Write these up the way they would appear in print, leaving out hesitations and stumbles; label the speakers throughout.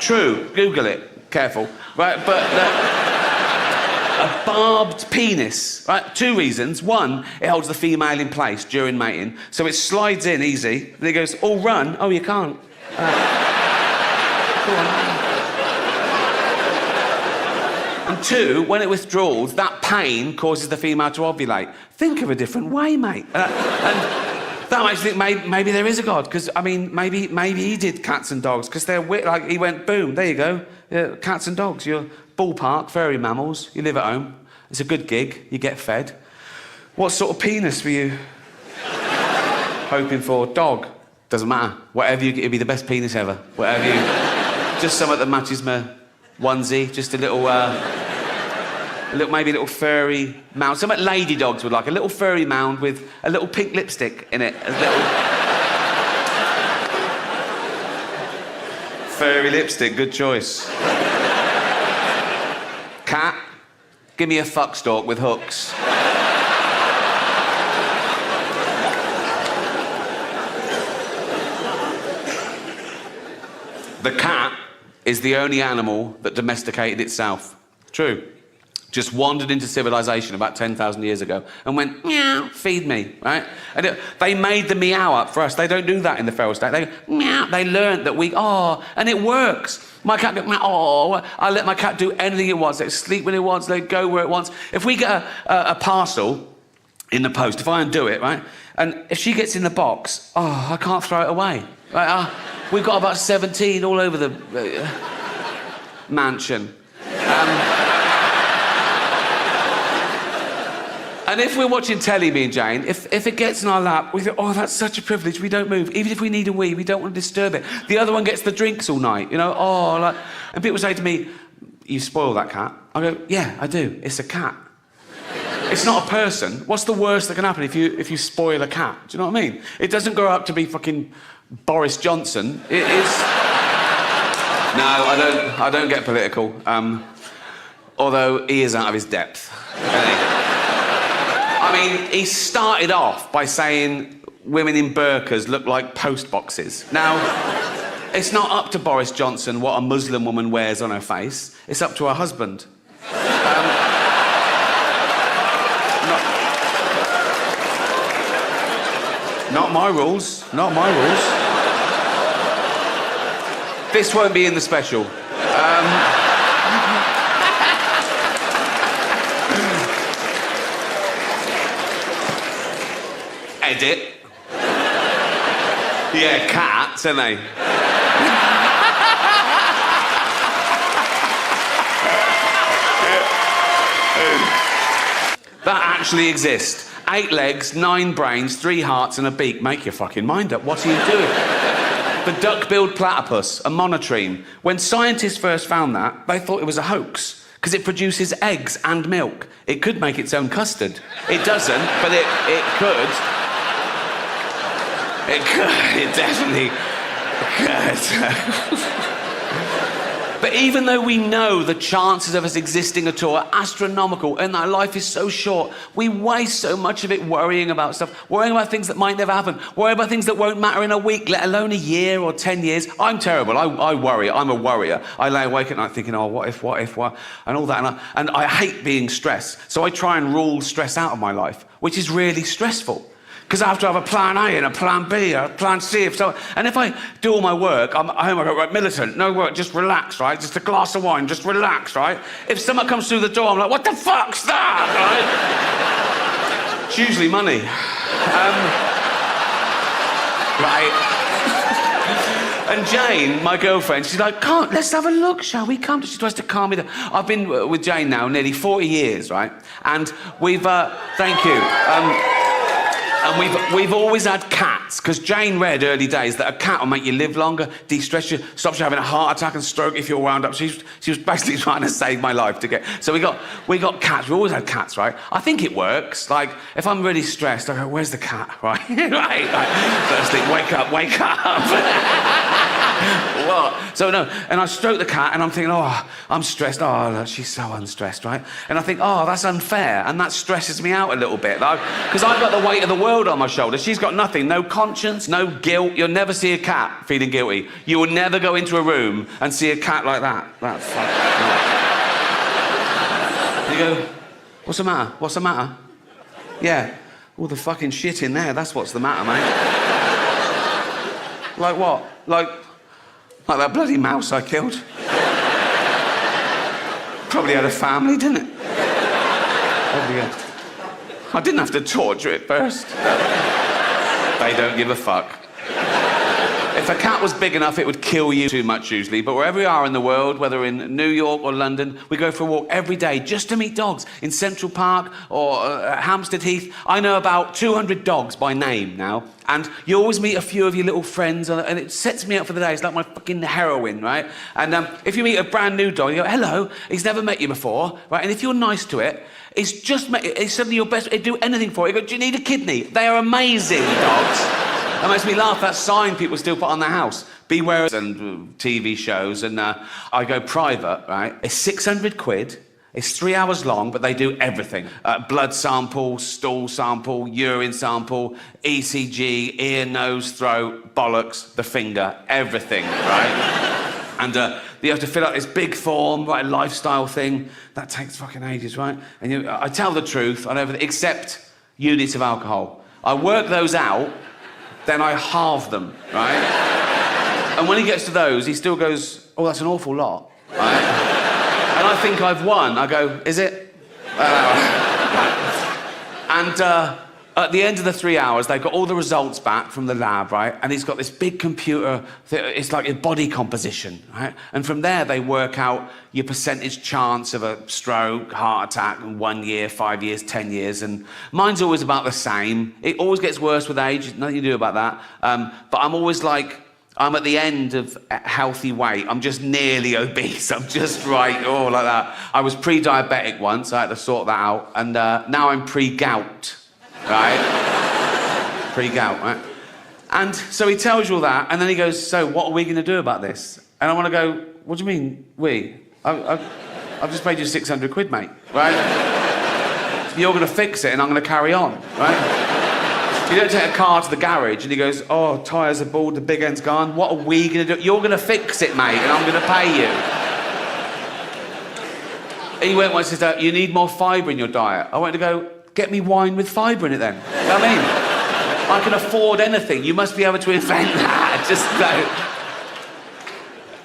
Speaker 1: True, Google it, careful. Right, but a barbed penis, right? 2 reasons. One, it holds the female in place during mating, so it slides in easy, and it goes, oh, run. Oh, you can't. Go on. And 2, when it withdraws, that pain causes the female to ovulate. Think of a different way, mate. And that makes me think maybe there is a God, because, I mean, maybe he did cats and dogs, because they're like, he went, boom, there you go. Yeah, cats and dogs, you're ballpark, furry mammals, you live at home. It's a good gig, you get fed. What sort of penis were you hoping for? Dog? Doesn't matter. Whatever you get, it'll be the best penis ever. Whatever you... Just something that matches my onesie, just a little, maybe a little furry mound. Something lady dogs would like, a little furry mound with a little pink lipstick in it. A little... furry lipstick, good choice. Cat, give me a fuck stalk with hooks. The cat is the only animal that domesticated itself. True. Just wandered into civilization about 10,000 years ago and went, meow, feed me, right? And they made the meow up for us. They don't do that in the feral state. They go, meow. They learned that and it works. My cat goes, I let my cat do anything it wants. They sleep when it wants, they go where it wants. If we get a parcel in the post, if I undo it, right? And if she gets in the box, I can't throw it away. Right? We've got about 17 all over the mansion. And if we're watching telly, me and Jane, if it gets in our lap, we think, that's such a privilege, we don't move. Even if we need a wee, we don't want to disturb it. The other one gets the drinks all night, you know, And people say to me, you spoil that cat. I go, yeah, I do. It's a cat. It's not a person. What's the worst that can happen if you spoil a cat? Do you know what I mean? It doesn't grow up to be fucking Boris Johnson. It is... No, I don't get political. Although he is out of his depth. I mean, he started off by saying women in burqas look like post boxes. Now, it's not up to Boris Johnson what a Muslim woman wears on her face. It's up to her husband. Not my rules. Not my rules. This won't be in the special. Edit. Yeah, cats, aren't they? That actually exists. 8 legs, 9 brains, 3 hearts and a beak. Make your fucking mind up. What are you doing? The duck-billed platypus, a monotreme. When scientists first found that, they thought it was a hoax because it produces eggs and milk. It could make its own custard. It doesn't, but it could. It could. It definitely could. But even though we know the chances of us existing at all are astronomical and our life is so short, we waste so much of it worrying about stuff, worrying about things that might never happen, worrying about things that won't matter in a week, let alone a year or 10 years. I'm terrible. I worry. I'm a worrier. I lay awake at night thinking, what if, and all that. And I hate being stressed. So I try and rule stress out of my life, which is really stressful. Because I have to have a plan A and a plan B and a plan C. And if I do all my work, I'm at home, I go, right, militant, no work, just relax, right? Just a glass of wine, just relax, right? If someone comes through the door, I'm like, what the fuck's that, right? It's usually money. Right. And Jane, my girlfriend, she's like, let's have a look, shall we? Come. She tries to calm me down. I've been with Jane now nearly 40 years, right? And we've, thank you. And we've always had cats, because Jane read early days that a cat will make you live longer, de-stress you, stops you having a heart attack and stroke if you're wound up. She was basically trying to save my life to get... So we got cats. We always had cats, right? I think it works. Like, if I'm really stressed, I go, where's the cat, right? right. First thing, wake up. What? So no, and I stroke the cat and I'm thinking, oh, I'm stressed. Oh, look, she's so unstressed, right? And I think, oh, that's unfair. And that stresses me out a little bit. Because I've got the weight of the world on my shoulders. She's got nothing, no conscience, no guilt. You'll never see a cat feeling guilty. You will never go into a room and see a cat like that. That's You go, what's the matter? What's the matter? Yeah. All the fucking shit in there, that's what's the matter, mate. Like what? Like that bloody mouse I killed. Probably had a family, didn't it? Probably had. I didn't have to torture it first. They don't give a fuck. If a cat was big enough, it would kill you too much usually. But wherever we are in the world, whether in New York or London, we go for a walk every day just to meet dogs. In Central Park or Hampstead Heath, I know about 200 dogs by name now. And you always meet a few of your little friends, and it sets me up for the day. It's like my fucking heroin, right? And if you meet a brand new dog, you go, hello, he's never met you before, right? And if you're nice to it, it's suddenly your best, it'd do anything for it. You go, do you need a kidney? They are amazing, dogs. That makes me laugh, that sign people still put on their house. Beware, and TV shows, and I go private, right? It's 600 quid. It's 3 hours long, but they do everything. Blood sample, stool sample, urine sample, ECG, ear, nose, throat, bollocks, the finger, everything, right? And you have to fill out this big form, right, lifestyle thing. That takes fucking ages, right? And I tell the truth on everything, except units of alcohol. I work those out, then I halve them, right? And when he gets to those, he still goes, oh, that's an awful lot, right? And I think I've won. I go, is it? And at the end of the 3 hours, they've got all the results back from the lab, right? And he's got this big computer, it's like a body composition, right? And from there, they work out your percentage chance of a stroke, heart attack, in 1 year, 5 years, 10 years. And mine's always about the same. It always gets worse with age, nothing you do about that. But I'm always like, I'm at the end of healthy weight. I'm just nearly obese. I'm just right, like that. I was pre-diabetic once. I had to sort that out. And now I'm pre-gout, right? Pre-gout, right? And so he tells you all that, and then he goes, so what are we going to do about this? And I want to go, what do you mean, we? I've just paid you 600 quid, mate, right? You're going to fix it, and I'm going to carry on, right? You don't take a car to the garage and he goes, oh, tyres are bald, the big end's gone. What are we going to do? You're going to fix it, mate, and I'm going to pay you. He went once and said, you need more fibre in your diet. I went to go, get me wine with fibre in it then. You know what I mean? I can afford anything. You must be able to invent that. Just no.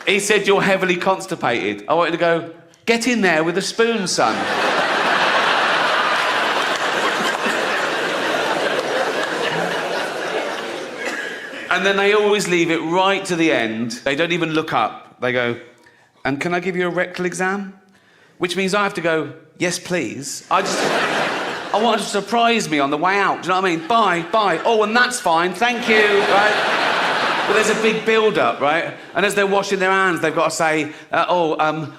Speaker 1: He said, you're heavily constipated. I wanted to go, get in there with a spoon, son. And then they always leave it right to the end. They don't even look up. They go, and can I give you a rectal exam? Which means I have to go, yes, please. I want to surprise me on the way out. Do you know what I mean? Bye. Oh, and that's fine. Thank you, right? But there's a big build-up, right? And as they're washing their hands, they've got to say,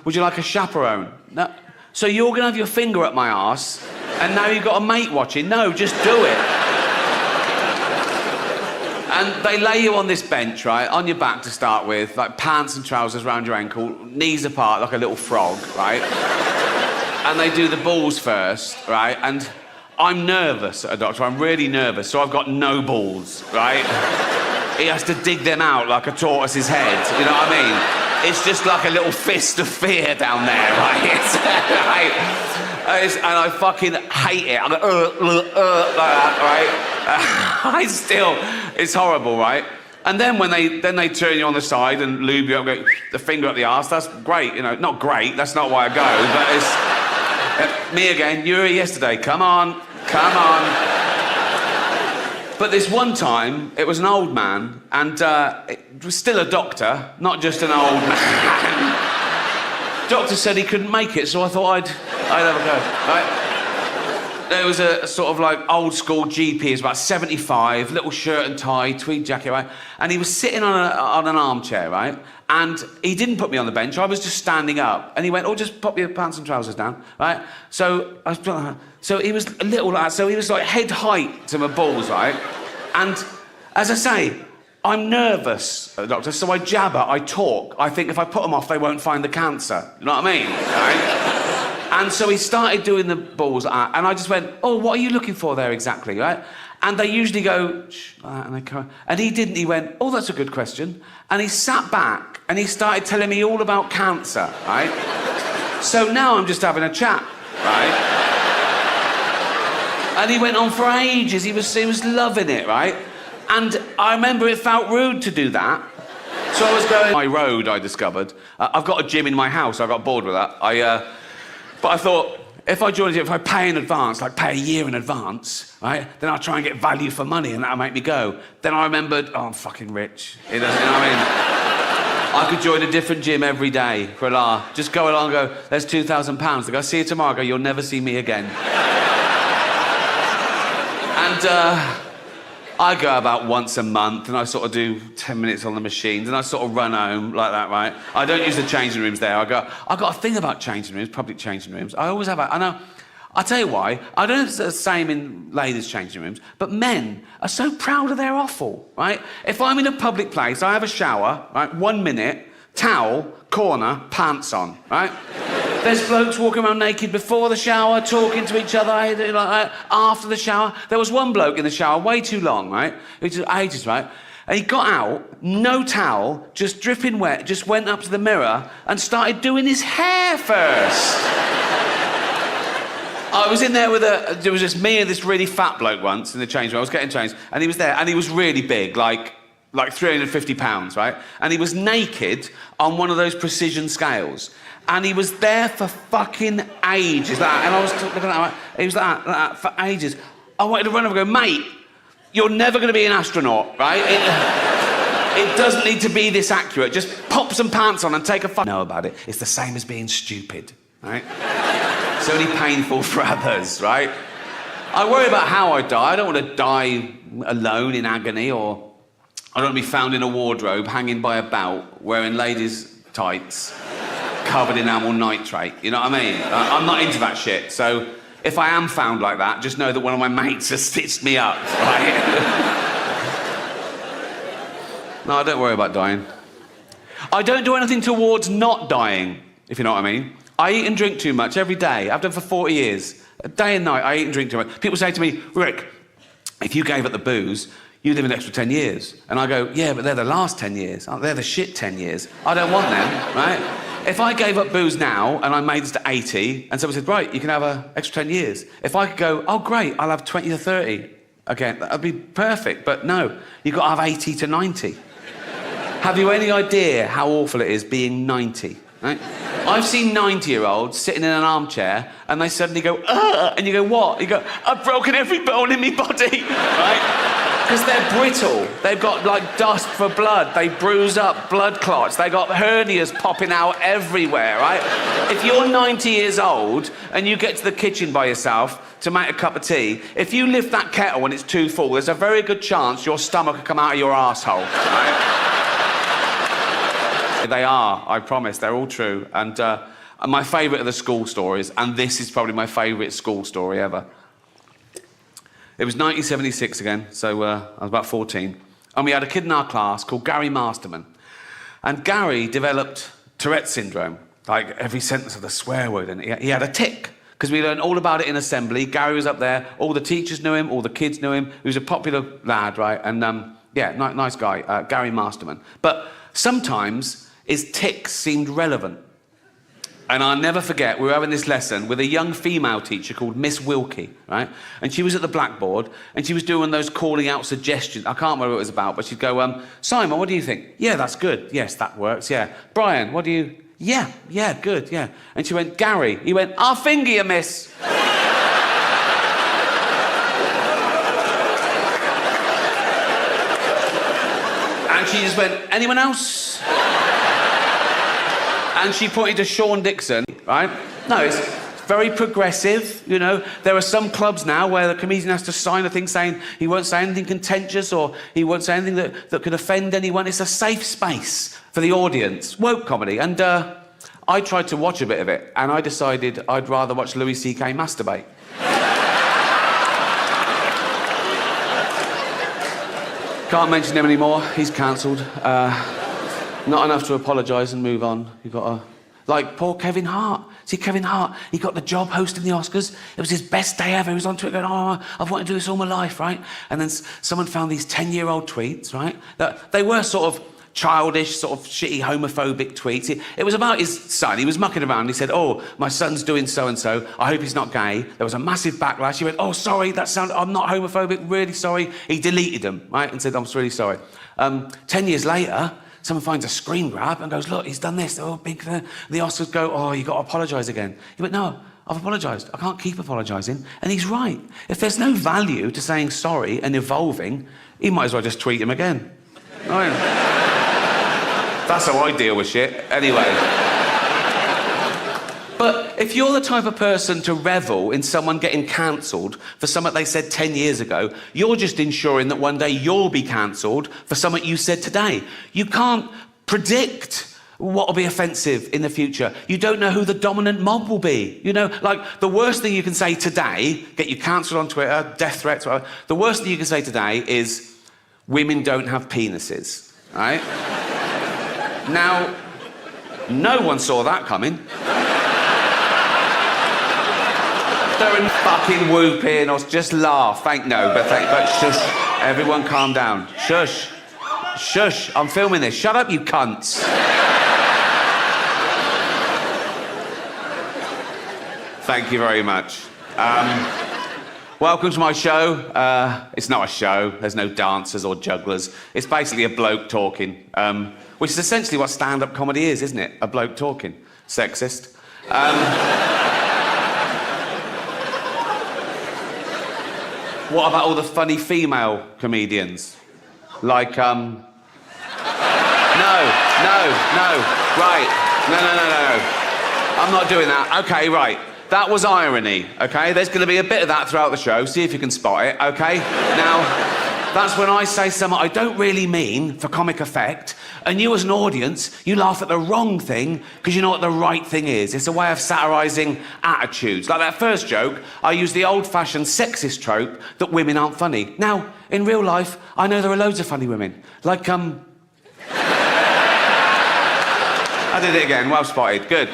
Speaker 1: would you like a chaperone? No. So you're going to have your finger up my arse, and now you've got a mate watching? No, just do it. And they lay you on this bench, right, on your back to start with, like pants and trousers around your ankle, knees apart like a little frog, right? And they do the balls first, right? And I'm nervous at a doctor, I'm really nervous, so I've got no balls, right? He has to dig them out like a tortoise's head, you know what I mean? It's just like a little fist of fear down there, right? And I fucking hate it. I go, like that, right? It's horrible, right? And then when they turn you on the side and lube you up, go the finger up the arse, that's great, you know. Not great, that's not why I go, but it's me again, you were here yesterday, come on. But this one time, it was an old man, and it was still a doctor, not just an old man. Doctor said he couldn't make it, so I thought I'd have a go, right? There was a sort of like old school GP, he was about 75, little shirt and tie, tweed jacket, right? And he was sitting on an armchair, right? And he didn't put me on the bench, I was just standing up. And he went, oh, just pop your pants and trousers down, right? So he was a little lad, so he was like head height to my balls, right? And as I say, I'm nervous, doctor, so I jabber, I talk. I think if I put them off, they won't find the cancer. You know what I mean? Right? And so he started doing the balls, and I just went, oh, what are you looking for there exactly, right? And they usually go, shh, like that, and they come. And he didn't. He went, oh, that's a good question. And he sat back and he started telling me all about cancer, right? So now I'm just having a chat, right? And he went on for ages. He was loving it, right? And I remember it felt rude to do that. So I was going my road, I discovered. I've got a gym in my house. I got bored with that. But I thought, if I join a gym, if I pay in advance, like pay a year in advance, right, then I'll try and get value for money and that'll make me go. Then I remembered, oh, I'm fucking rich. You know what I mean? I could join a different gym every day for a laugh. Just go along and go, there's £2,000. They go, see you tomorrow. I go, you'll never see me again. And I go about once a month and I sort of do 10 minutes on the machines and I sort of run home like that, right? I don't use the changing rooms there. I've got a thing about changing rooms, public changing rooms. I always have I know. I'll tell you why. I don't know if it's the same in ladies' changing rooms, but men are so proud of their offal, right? If I'm in a public place, I have a shower, right? 1 minute, towel, corner, pants on, right? There's blokes walking around naked before the shower, talking to each other, like that, after the shower. There was one bloke in the shower, way too long, right? It was ages, right? And he got out, no towel, just dripping wet, just went up to the mirror and started doing his hair first. I was in there there was just me and this really fat bloke once in the change room. I was getting changed, and he was there, and he was really big, like 350 pounds, right? And he was naked on one of those precision scales. And he was there for fucking ages, and I was looking at that, right? He was like that for ages. I wanted to run over and go, mate, you're never going to be an astronaut, right? It doesn't need to be this accurate. Just pop some pants on and take a fuck. Know about it. It's the same as being stupid, right? It's only painful for others, right? I worry about how I die. I don't want to die alone in agony, or I don't want to be found in a wardrobe hanging by a belt wearing ladies' tights covered in amyl nitrate, you know what I mean? I'm not into that shit, so if I am found like that, just know that one of my mates has stitched me up, right? No, I don't worry about dying. I don't do anything towards not dying, if you know what I mean. I eat and drink too much every day. I've done for 40 years. Day and night, I eat and drink too much. People say to me, Rick, if you gave up the booze, you live an extra 10 years. And I go, yeah, but they're the last 10 years. They're the shit 10 years. I don't want them, right? If I gave up booze now and I made this to 80 and someone said, right, you can have an extra 10 years. If I could go, oh, great, I'll have 20 to 30 again, that'd be perfect. But no, you've got to have 80 to 90. Have you any idea how awful it is being 90, right? I've seen 90-year-olds sitting in an armchair and they suddenly go, ugh, and you go, what? You go, I've broken every bone in my body, right? Because they're brittle. They've got, like, dust for blood. They bruise up, blood clots. They got hernias popping out everywhere, right? If you're 90 years old and you get to the kitchen by yourself to make a cup of tea, if you lift that kettle when it's too full, there's a very good chance your stomach will come out of your arsehole, right? They are, I promise. They're all true. And my favourite are the school stories, and this is probably my favourite school story ever. It was 1976 again, so I was about 14. And we had a kid in our class called Gary Masterman. And Gary developed Tourette's syndrome, like every sentence of the swear word. And he had a tic, because we learned all about it in assembly. Gary was up there, all the teachers knew him, all the kids knew him. He was a popular lad, right? And yeah, nice guy, Gary Masterman. But sometimes his tics seemed relevant. And I'll never forget, we were having this lesson with a young female teacher called Miss Wilkie, right? And she was at the blackboard, and she was doing those calling out suggestions. I can't remember what it was about, but she'd go, Simon, what do you think? Yeah, that's good. Yes, that works, yeah. Brian, what do you... Yeah, good, yeah. And she went, Gary. He went, I'll finger you, miss. And she just went, anyone else? And she pointed to Sean Dixon, right? No, it's very progressive, you know. There are some clubs now where the comedian has to sign a thing saying he won't say anything contentious or he won't say anything that could offend anyone. It's a safe space for the audience. Woke comedy. And I tried to watch a bit of it, and I decided I'd rather watch Louis C.K. masturbate. Can't mention him anymore. He's cancelled. Not enough to apologise and move on. You've got to... Like poor Kevin Hart. See, Kevin Hart, he got the job hosting the Oscars. It was his best day ever. He was on Twitter going, oh, I've wanted to do this all my life, right? And then someone found these 10-year-old tweets, right? That they were sort of childish, sort of shitty, homophobic tweets. It was about his son. He was mucking around. He said, oh, my son's doing so-and-so. I hope he's not gay. There was a massive backlash. He went, oh, sorry, I'm not homophobic, really sorry. He deleted them, right, and said, I'm really sorry. 10 years later, someone finds a screen grab and goes, look, he's done this. Oh, big thing. The Oscars go, oh, you've got to apologise again. He went, no, I've apologised. I can't keep apologising. And he's right. If there's no value to saying sorry and evolving, he might as well just tweet him again. Right? That's how I deal with shit. Anyway. But if you're the type of person to revel in someone getting cancelled for something they said 10 years ago, you're just ensuring that one day you'll be cancelled for something you said today. You can't predict what will be offensive in the future. You don't know who the dominant mob will be. You know, like, the worst thing you can say today, get you cancelled on Twitter, death threats, whatever, the worst thing you can say today is, women don't have penises, right? Now, no one saw that coming. Don't fucking whoop in or just laugh. But shush. Everyone calm down. Shush. Shush. I'm filming this. Shut up, you cunts. Thank you very much. Welcome to my show. It's not a show. There's no dancers or jugglers. It's basically a bloke talking, which is essentially what stand-up comedy is, isn't it? A bloke talking. Sexist. What about all the funny female comedians? Like, No. Right. No. I'm not doing that. Okay, right. That was irony, okay? There's going to be a bit of that throughout the show. See if you can spot it, okay? Now, that's when I say something I don't really mean for comic effect, and you as an audience, you laugh at the wrong thing because you know what the right thing is. It's a way of satirising attitudes. Like that first joke, I used the old-fashioned sexist trope that women aren't funny. Now, in real life, I know there are loads of funny women. Like, I did it again. Well spotted. Good.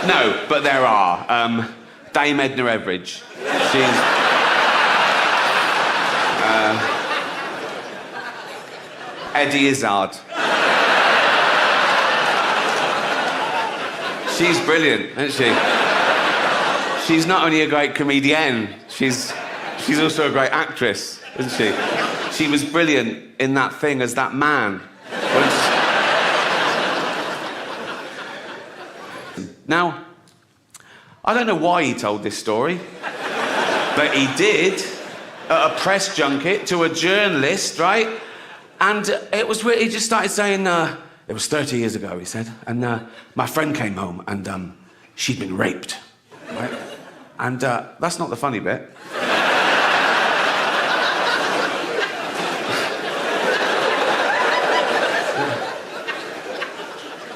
Speaker 1: No, but there are. Dame Edna Everage. She's... Eddie Izzard. She's brilliant, isn't she? She's not only a great comedienne, she's also a great actress, isn't she? She was brilliant in that thing as that man. Now, I don't know why he told this story, but he did at a press junket to a journalist, right? And it was where he just started saying, it was 30 years ago, he said, and my friend came home and she'd been raped, right? And that's not the funny bit.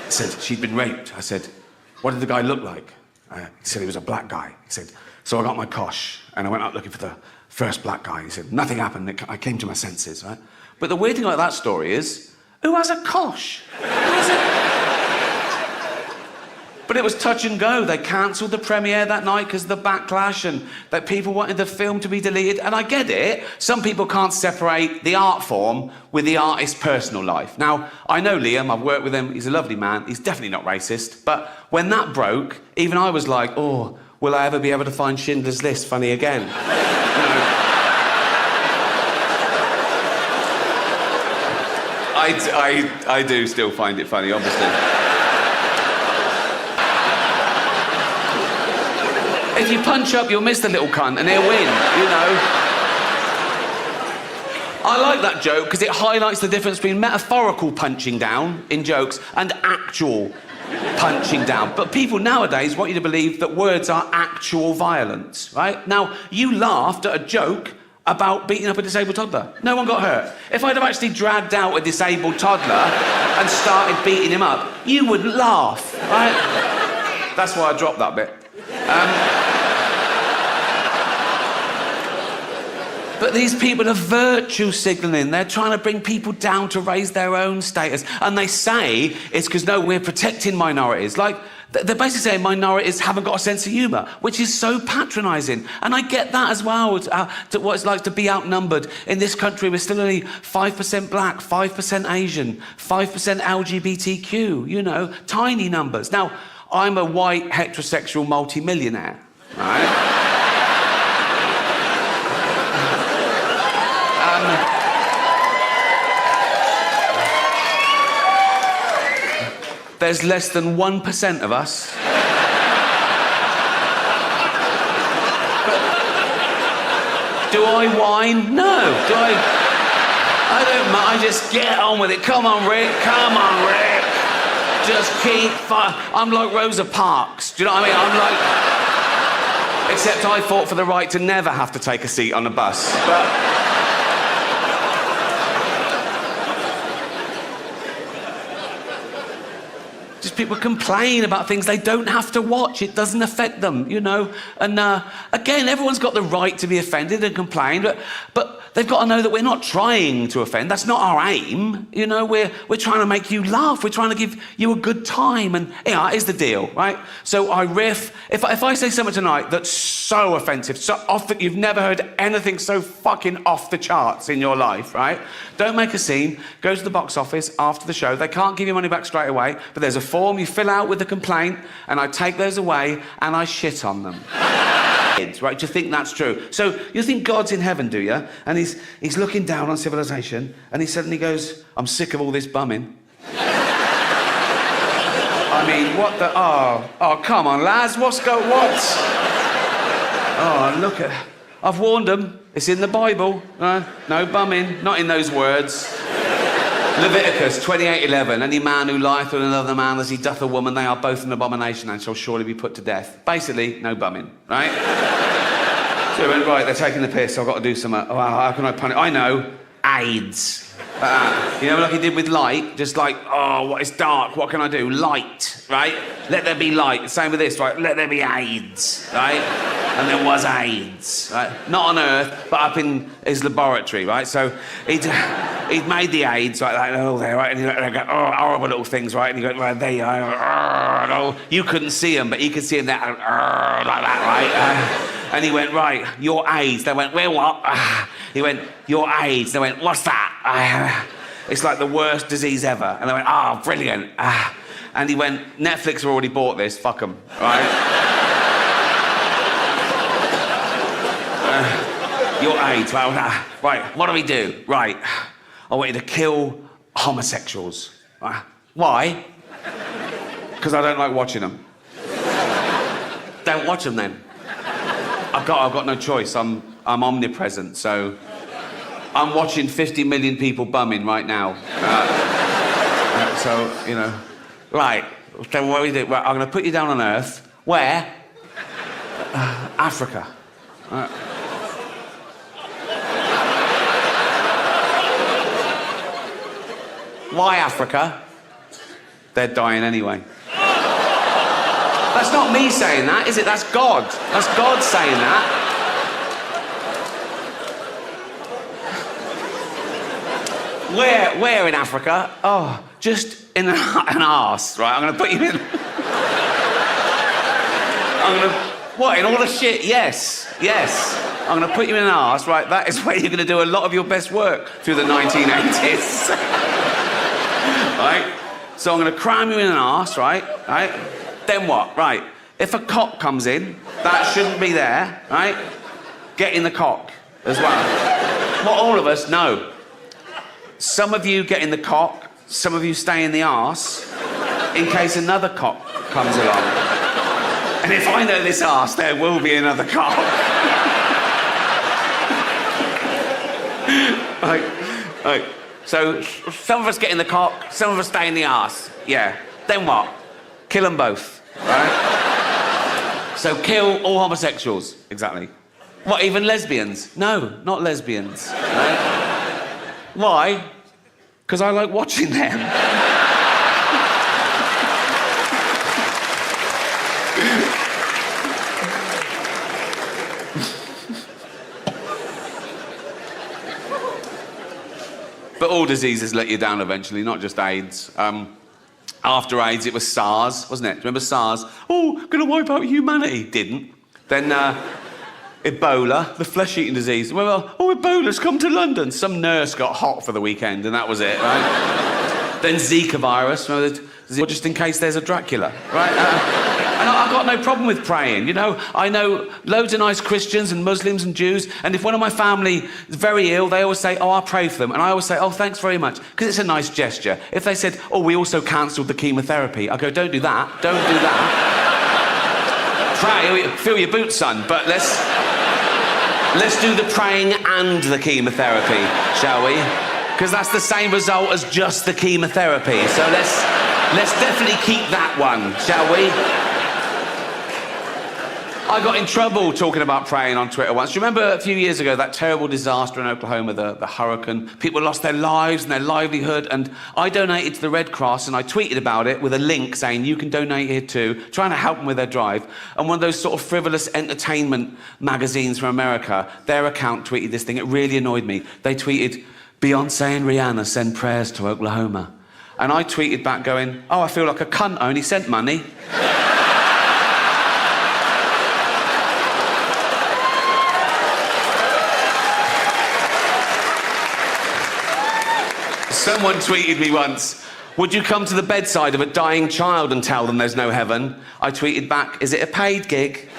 Speaker 1: He said, she'd been raped. I said, what did the guy look like? He said he was a black guy. He said, so I got my cosh and I went out looking for the first black guy. He said, nothing happened. I came to my senses, right? But the weird thing about that story is, who has a cosh? But it was touch and go. They cancelled the premiere that night because of the backlash and that people wanted the film to be deleted. And I get it. Some people can't separate the art form with the artist's personal life. Now, I know Liam. I've worked with him. He's a lovely man. He's definitely not racist. But when that broke, even I was like, oh, will I ever be able to find Schindler's List funny again? You know, I do still find it funny, obviously. If you punch up, you'll miss the little cunt and he'll win, you know. I like that joke because it highlights the difference between metaphorical punching down in jokes and actual punching down. But people nowadays want you to believe that words are actual violence, right? Now, you laughed at a joke about beating up a disabled toddler. No one got hurt. If I'd have actually dragged out a disabled toddler and started beating him up, you wouldn't laugh, right? That's why I dropped that bit. But these people are virtue signalling. They're trying to bring people down to raise their own status. And they say it's because, no, we're protecting minorities. Like, they're basically saying minorities haven't got a sense of humour, which is so patronising. And I get that as well, to what it's like to be outnumbered. In this country, we're still only 5% black, 5% Asian, 5% LGBTQ, you know, tiny numbers. Now, I'm a white, heterosexual multi-millionaire, right? There's less than 1% of us. Do I whine? No. Do I don't mind. I just get on with it. Come on, Rick. Come on, Rick. Just keep I'm like Rosa Parks. Do you know what I mean? I'm like... Except I fought for the right to never have to take a seat on a bus. But... Just people complain about things they don't have to watch. It doesn't affect them, you know. And again, everyone's got the right to be offended and complain, but they've got to know that we're not trying to offend. That's not our aim, you know. We're trying to make you laugh. We're trying to give you a good time, and yeah, here's the deal, right? So I riff. If I say something tonight that's so offensive, so off that you've never heard anything so fucking off the charts in your life, right? Don't make a scene. Go to the box office after the show. They can't give you money back straight away, but there's a form you fill out with the complaint, and I take those away and I shit on them. Right? Do you think that's true? So you think God's in heaven, do you? And he's looking down on civilization, and he suddenly goes, "I'm sick of all this bumming." I mean, what the... Oh, come on, lads. What? Oh, look at... I've warned them. It's in the Bible. No bumming. Not in those words. Leviticus 28:11. Any man who lieth with another man as he doth a woman, they are both an abomination and shall surely be put to death. Basically, no bumming, right? So I went, right, they're taking the piss. I've got to do some... how can I punish... I know. AIDS. You know, like he did with light, just like, oh, it's dark, what can I do? Light, right? Let there be light. Same with this, right? Let there be AIDS, right? And there was AIDS, right? Not on Earth, but up in his laboratory, right? So he'd made the AIDS, right, like, oh, there, right? And he'd go, oh, horrible little things, right? And he'd go, right, there you are. Oh, you couldn't see them, but he could see them there, like that, right? And he went, right, your AIDS. They went, well, what? He went, your AIDS. They went, what's that? It's like the worst disease ever. And they went, oh, brilliant. And he went, Netflix have already bought this, fuck them, right? Your AIDS, well, right, what do we do? Right, I want you to kill homosexuals. Why? Because I don't like watching them. Don't watch them then. I've got no choice. I'm omnipresent, so I'm watching 50 million people bumming right now. So, you know, right. So what do we do? Right, I'm going to put you down on Earth. Where? Africa. Why Africa? They're dying anyway. That's not me saying that, is it? That's God. That's God saying that. Where in Africa? Oh, just in an arse, right? I'm going to put you in... What, in all the shit? Yes. I'm going to put you in an arse, right? That is where you're going to do a lot of your best work through the 1980s. Right? So I'm going to cram you in an arse, right? Then what? Right. If a cock comes in, that shouldn't be there, right? Get in the cock as well. Not all of us, no. Some of you get in the cock, some of you stay in the arse, in case another cock comes along. And if I know this arse, there will be another cock. Right. So some of us get in the cock, some of us stay in the arse. Yeah. Then what? Kill them both, right? So kill all homosexuals. Exactly. What, even lesbians? No, not lesbians. Right? Why? Because I like watching them. all diseases let you down eventually, not just AIDS. After AIDS, it was SARS, wasn't it? Remember SARS? Oh, gonna wipe out humanity. Didn't. Then Ebola, the flesh-eating disease. Well, Ebola's come to London. Some nurse got hot for the weekend, and that was it, right? Then Zika virus, just in case there's a Dracula, right? And I've got no problem with praying, you know. I know loads of nice Christians and Muslims and Jews, and if one of my family is very ill, they always say, oh, I'll pray for them. And I always say, oh, thanks very much, because it's a nice gesture. If they said, oh, we also cancelled the chemotherapy, I go, don't do that, don't do that. Pray, fill your boots, son, but let's do the praying and the chemotherapy, shall we? Because that's the same result as just the chemotherapy. So let's definitely keep that one, shall we? I got in trouble talking about praying on Twitter once. Do you remember a few years ago that terrible disaster in Oklahoma, the hurricane? People lost their lives and their livelihood, and I donated to the Red Cross, and I tweeted about it with a link saying you can donate here too, trying to help them with their drive. And one of those sort of frivolous entertainment magazines from America, their account tweeted this thing. It really annoyed me. They tweeted, Beyonce and Rihanna send prayers to Oklahoma. And I tweeted back going, oh, I feel like a cunt, I only sent money. Someone tweeted me once, would you come to the bedside of a dying child and tell them there's no heaven? I tweeted back, is it a paid gig?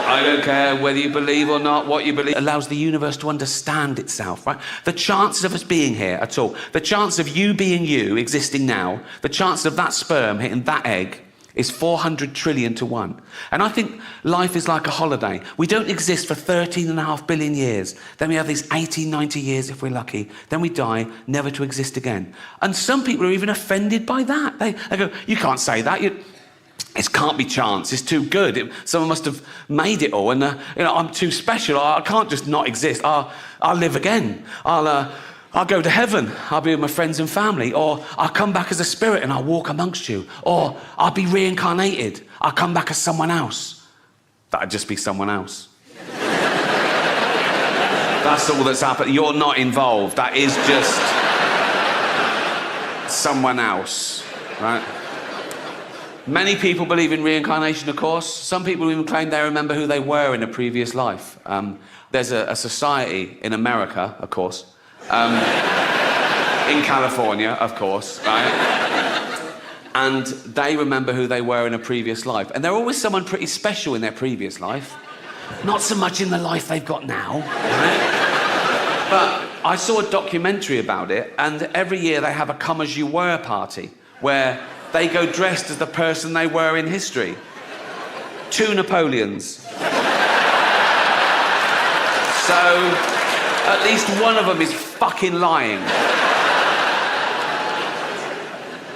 Speaker 1: I don't care whether you believe or not, what you believe. It allows the universe to understand itself, right? The chances of us being here at all, the chance of you being you, existing now, the chance of that sperm hitting that egg, is 400 trillion to 1. And I think life is like a holiday. We don't exist for 13.5 billion years. Then we have these 80, 90 years if we're lucky. Then we die, never to exist again. And some people are even offended by that. They go, you can't say that. It can't be chance. It's too good. Someone must have made it all. And, I'm too special. I can't just not exist. I'll live again. I'll go to heaven, I'll be with my friends and family, or I'll come back as a spirit and I'll walk amongst you, or I'll be reincarnated, I'll come back as someone else. That'd just be someone else. That's all that's happened. You're not involved. That is just someone else, right? Many people believe in reincarnation, of course. Some people even claim they remember who they were in a previous life. There's a society in America, of course, in California, of course, right? And they remember who they were in a previous life. And they're always someone pretty special in their previous life. Not so much in the life they've got now, right? But I saw a documentary about it, and every year they have a come as you were party, where they go dressed as the person they were in history. 2 Napoleons. So at least one of them is fucking lying.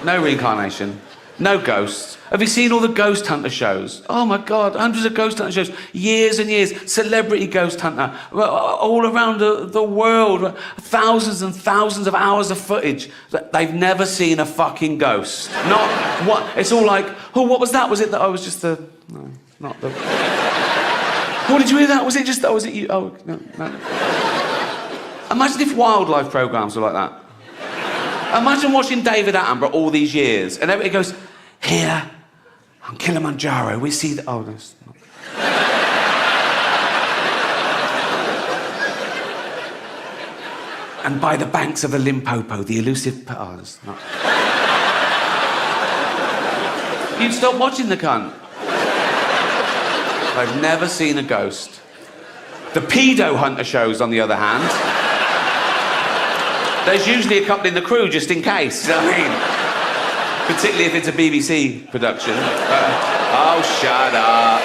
Speaker 1: No reincarnation, no ghosts. Have you seen all the ghost hunter shows? Oh my God, hundreds of ghost hunter shows, years and years. Celebrity ghost hunter, all around the world, thousands and thousands of hours of footage. They've never seen a fucking ghost. Not what, it's all like, oh, what was that? Was it that I was just the, no, not the. What did you hear that? Was it just that? Was it you? Oh, no. Imagine if wildlife programmes were like that. Imagine watching David Attenborough all these years, and everybody goes, here on Kilimanjaro, we see the... Oh, that's not... And by the banks of the Limpopo, the elusive... Oh, that's not... You'd stop watching the cunt. I've never seen a ghost. The pedo hunter shows, on the other hand, there's usually a couple in the crew just in case, you know what I mean? Particularly if it's a BBC production. Oh, shut up.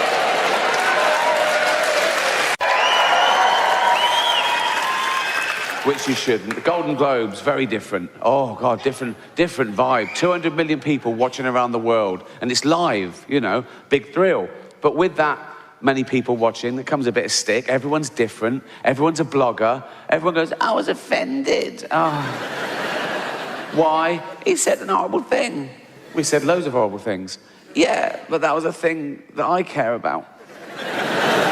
Speaker 1: Which you shouldn't. The Golden Globes, very different. Oh, God, different vibe. 200 million people watching around the world. And it's live, you know, big thrill. But with that many people watching, there comes a bit of stick. Everyone's different. Everyone's a blogger. Everyone goes, I was offended. Oh. Why? He said an horrible thing. We said loads of horrible things. Yeah, but that was a thing that I care about.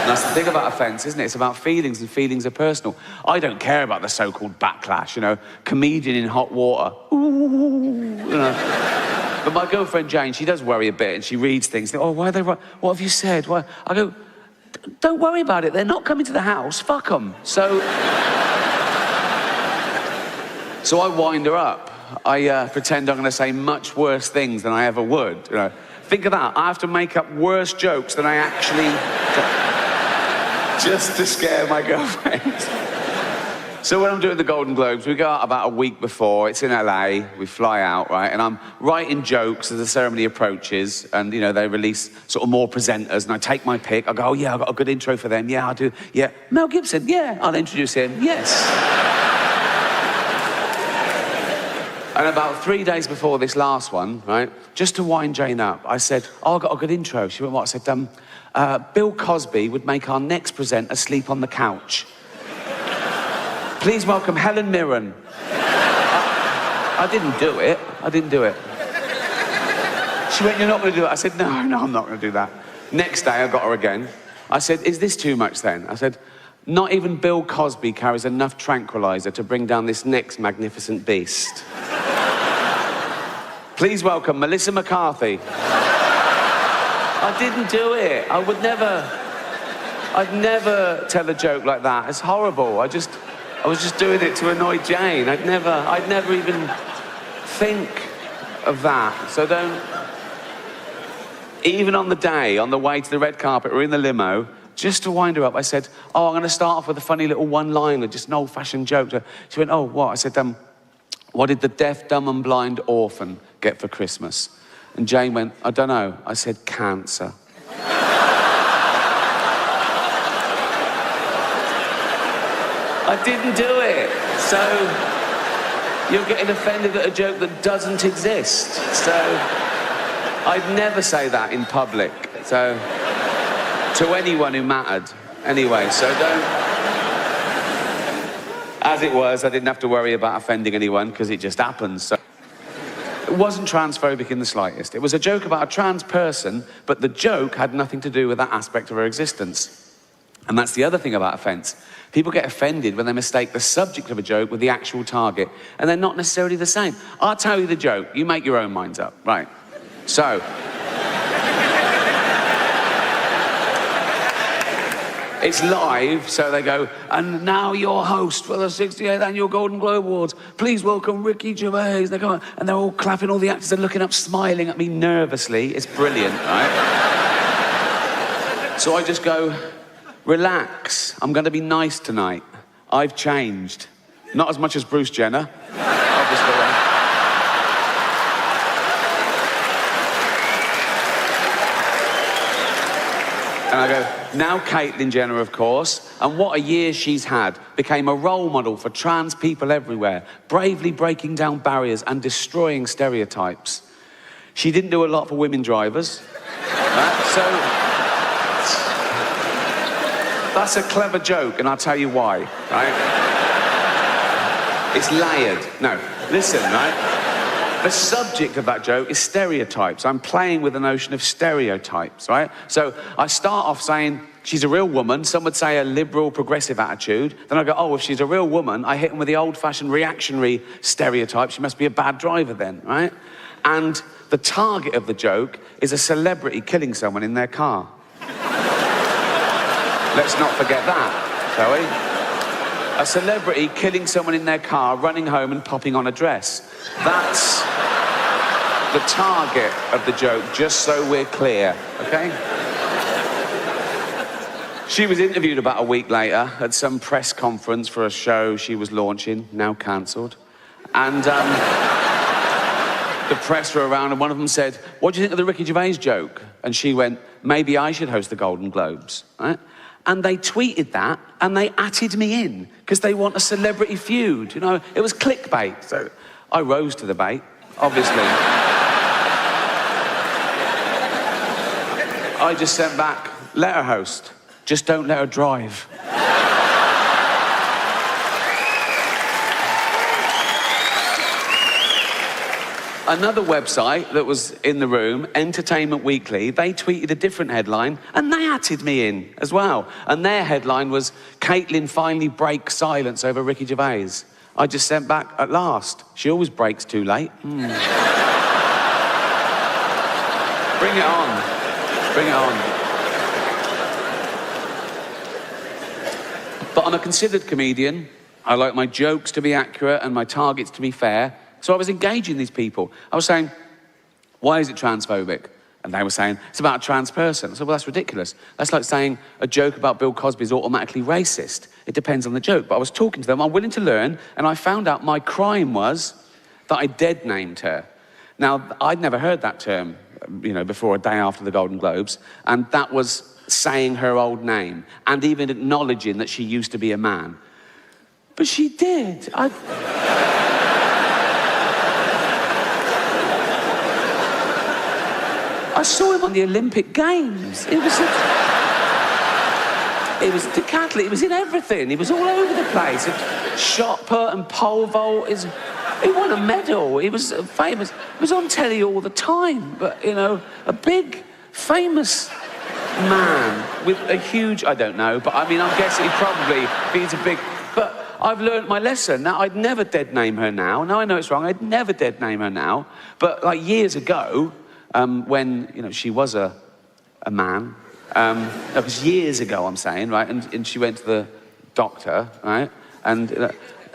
Speaker 1: And that's the thing about offence, isn't it? It's about feelings, and feelings are personal. I don't care about the so-called backlash, you know, comedian in hot water. Ooh, you know. But my girlfriend Jane, she does worry a bit, and she reads things. Oh, why are they? What have you said? Why? I go, don't worry about it. They're not coming to the house. Fuck them. So I wind her up. I pretend I'm going to say much worse things than I ever would. You know, think of that. I have to make up worse jokes than I actually just to scare my girlfriend. So when I'm doing the Golden Globes, we go out about a week before. It's in LA. We fly out, right? And I'm writing jokes as the ceremony approaches. And, you know, they release sort of more presenters. And I take my pick. I go, oh, yeah, I've got a good intro for them. Yeah, I'll do. Yeah. Mel Gibson. Yeah, I'll introduce him. Yes. And about 3 days before this last one, right, just to wind Jane up, I said, oh, I've got a good intro. She went, what? I said, Bill Cosby would make our next presenter sleep on the couch. Please welcome Helen Mirren. I didn't do it. I didn't do it. She went, you're not going to do it? I said, no, I'm not going to do that. Next day, I got her again. I said, is this too much then? I said, not even Bill Cosby carries enough tranquilizer to bring down this next magnificent beast. Please welcome Melissa McCarthy. I didn't do it. I'd never tell a joke like that. It's horrible. I was just doing it to annoy Jane. I'd never even think of that. So don't... Even on the day, on the way to the red carpet, we're in the limo, just to wind her up, I said, oh, I'm going to start off with a funny little one-liner, just an old-fashioned joke. She went, oh, what? I said, what did the deaf, dumb and blind orphan get for Christmas? And Jane went, I don't know. I said, cancer. I didn't do it. So you're getting offended at a joke that doesn't exist. So I'd never say that in public. So to anyone who mattered. Anyway, so don't... As it was, I didn't have to worry about offending anyone because it just happens. So it wasn't transphobic in the slightest. It was a joke about a trans person, but the joke had nothing to do with that aspect of her existence. And that's the other thing about offence. People get offended when they mistake the subject of a joke with the actual target, and they're not necessarily the same. I'll tell you the joke. You make your own minds up. Right. So... It's live, so they go, and now your host for the 68th Annual Golden Globe Awards, please welcome Ricky Gervais. They come, and they're all clapping, all the actors are looking up, smiling at me nervously. It's brilliant, right? So I just go, relax, I'm going to be nice tonight. I've changed. Not as much as Bruce Jenner, obviously. And I go, now Caitlyn Jenner, of course, and what a year she's had, became a role model for trans people everywhere, bravely breaking down barriers and destroying stereotypes. She didn't do a lot for women drivers, right? So that's a clever joke, and I'll tell you why, right? It's layered. No, listen, right? The subject of that joke is stereotypes. I'm playing with the notion of stereotypes, right? So I start off saying, she's a real woman. Some would say a liberal, progressive attitude. Then I go, oh, if she's a real woman, I hit them with the old-fashioned reactionary stereotype. She must be a bad driver then, right? And the target of the joke is a celebrity killing someone in their car. Let's not forget that, shall we? A celebrity killing someone in their car, running home and popping on a dress. That's the target of the joke, just so we're clear, okay? She was interviewed about a week later at some press conference for a show she was launching, now cancelled. And the press were around and one of them said, what do you think of the Ricky Gervais joke? And she went, maybe I should host the Golden Globes, right? And they tweeted that, and they atted me in, because they want a celebrity feud, you know? It was clickbait, so I rose to the bait, obviously. I just sent back, let her host, just don't let her drive. Another website that was in the room, Entertainment Weekly, they tweeted a different headline, and they added me in as well. And their headline was, Caitlyn finally breaks silence over Ricky Gervais. I just sent back, at last. She always breaks too late. Bring it on. Bring it on. But I'm a considered comedian. I like my jokes to be accurate and my targets to be fair. So I was engaging these people. I was saying, why is it transphobic? And they were saying, it's about a trans person. I said, well, that's ridiculous. That's like saying a joke about Bill Cosby is automatically racist. It depends on the joke. But I was talking to them, I'm willing to learn, and I found out my crime was that I dead named her. Now, I'd never heard that term, before a day after the Golden Globes, and that was saying her old name, and even acknowledging that she used to be a man. But she did. I saw him on the Olympic Games. It was decathlon, it was in everything. He was all over the place. Shot put and pole vault. He won a medal. He was famous. He was on telly all the time. But, a big, famous man with a huge, I don't know, but I mean, I'm guessing he's a big, but I've learned my lesson. Now, I'd never dead name her now. Now I know it's wrong. I'd never dead name her now. But like years ago, when, she was a man, that was years ago, I'm saying, right? And she went to the doctor, right? And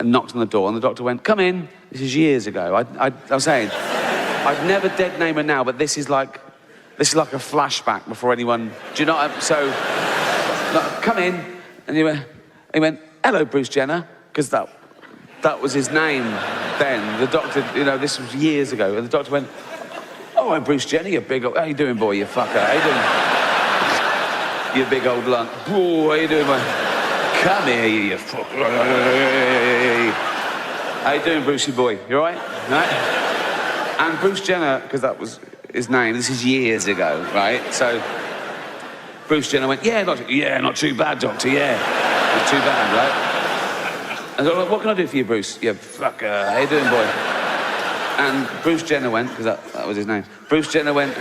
Speaker 1: knocked on the door, and the doctor went, come in. This is years ago. I was saying, I'd never dead name her now, but this is like a flashback before anyone, do you know what come in, and he went, hello, Bruce Jenner, because that was his name then. The doctor, this was years ago, and the doctor went, oh, I'm Bruce Jenner, you big old... How you doing, boy, you fucker? How you doing? You big old lunt. Oh, how you doing, boy? Come here, you fucker. How you doing, Brucey boy? You all right? Right? And Bruce Jenner, because that was his name, this is years ago, right? So Bruce Jenner went, not too bad, doctor, yeah. Not too bad, right? And I was like, what can I do for you, Bruce? You fucker. How you doing, boy? And Bruce Jenner went, because that was his name, Bruce Jenner went,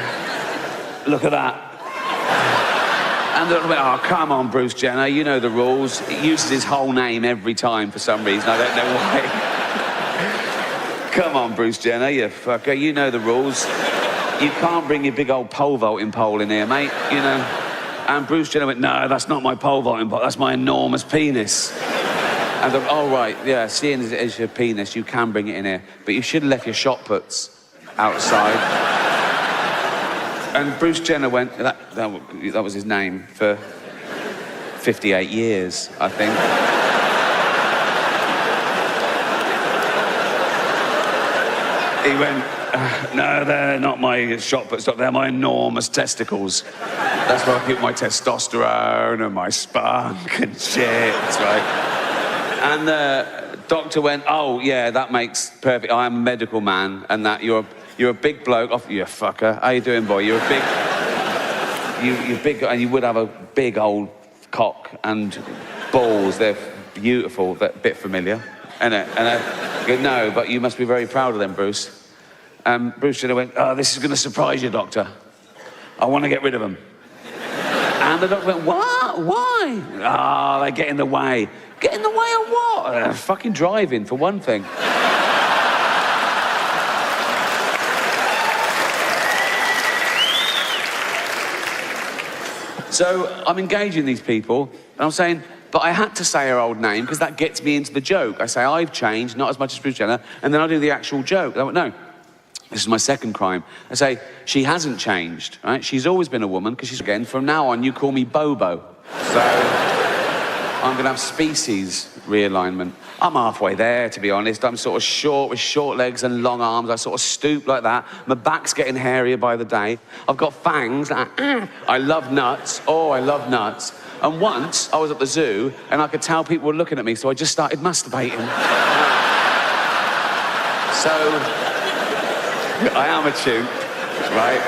Speaker 1: look at that. And they went, oh, come on, Bruce Jenner, you know the rules. He uses his whole name every time for some reason, I don't know why. Come on, Bruce Jenner, you fucker, you know the rules. You can't bring your big old pole vaulting pole in here, mate, And Bruce Jenner went, no, that's not my pole vaulting pole, that's my enormous penis. And they're, oh, right, yeah, seeing as it is your penis, you can bring it in here. But you should have left your shot puts outside. And Bruce Jenner went, that was his name for 58 years, I think. He went, no, they're not my shot puts, they're my enormous testicles. That's where I keep my testosterone and my spunk and shit, right? And the doctor went, oh, yeah, that makes perfect. I am a medical man, and that you're a big bloke. Oh, you fucker. How you doing, boy? You're a big... You're big, and you would have a big old cock and balls. They're beautiful. They're a bit familiar. And I go, no, but you must be very proud of them, Bruce. Bruce Jenner went, oh, this is going to surprise you, doctor. I want to get rid of them. And the doctor went, what? Why? Ah, they get in the way. Get in the way of what? Fucking driving, for one thing. So I'm engaging these people, and I'm saying, but I had to say her old name, because that gets me into the joke. I say, I've changed, not as much as Bruce Jenner, and then I do the actual joke. I went, no, this is my second crime. I say, she hasn't changed, right? She's always been a woman, because she's, again, from now on, you call me Bobo. So I'm going to have species realignment. I'm halfway there, to be honest. I'm sort of short with short legs and long arms. I sort of stoop like that. My back's getting hairier by the day. I've got fangs. I love nuts. Oh, I love nuts. And once I was at the zoo and I could tell people were looking at me, so I just started masturbating. So I am a chimp, right?